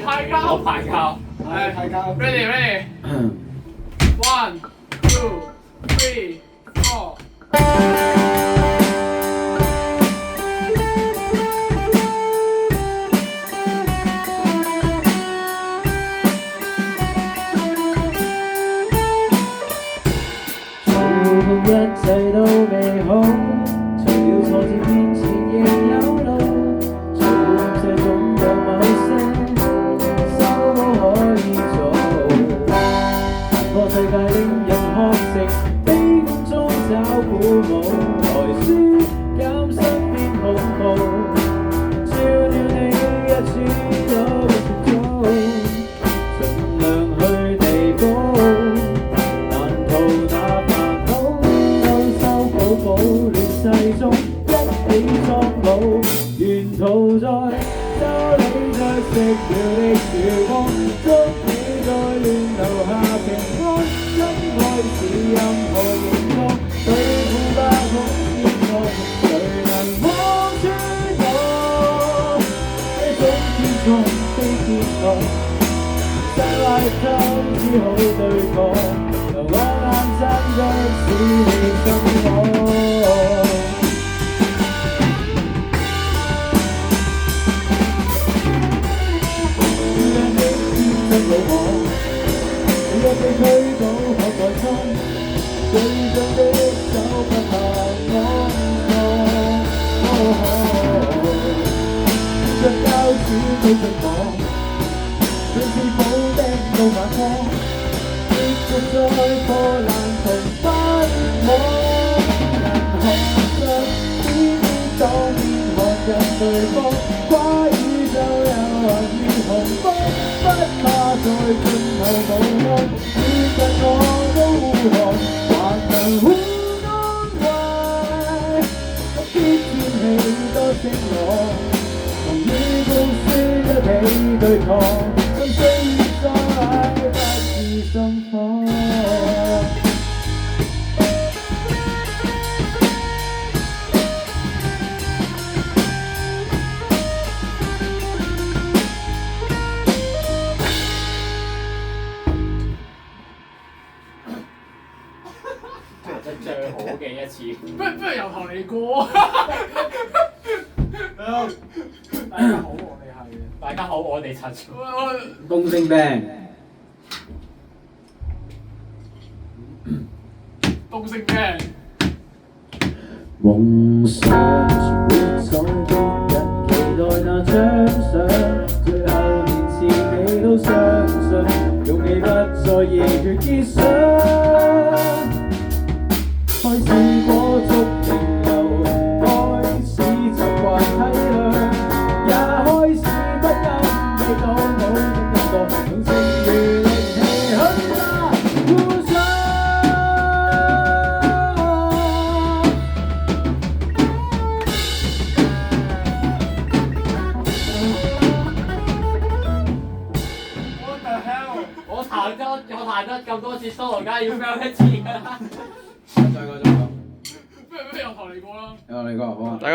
牌交，我牌交，係牌交 ready one two three four。一切都美好，除了挫折面前亦有路，除了這總有某些修補可以做。看破世界令人學成，悲觀中找鼓舞，來舒減身邊恐怖，照料你一次都不做，盡量去彌補。保亂世中一起裝好，沿途在修理着寂寥的曙光，祝你在亂流下平安。真愛是任何形狀，對付吧恐天惡，誰能望穿我這種天創的結局？失敗心只好對抗。我眼睜着使你心痛，讓的天真老我，若被推倒可再衝，最盡的手不能安放。着膠紙對着我，像是補丁到晚光。再破爛同不可，人學着邊當面看着對方，跨宇宙有雲如紅風，不怕在盡頭無岸，遇着我都護航，還能互安慰。必天氣多晴朗，同與故事一起對抗，讓歲月再不是心慌。最好嘅一次。不如由頭嚟過。大家好，我哋陳松。東星兵。東星咩？夢想活在別人期待那獎賞，最後連自己都相信，勇氣不再熱血結霜。開始裹足停留，開始習慣體諒，也開始不甘地當冇的感覺，用剩餘力氣去吧，互相。我彈得咁多次 solo，梗係要 fail 一次㗎啦。再講。不如由頭嚟過啦。由你講好啊。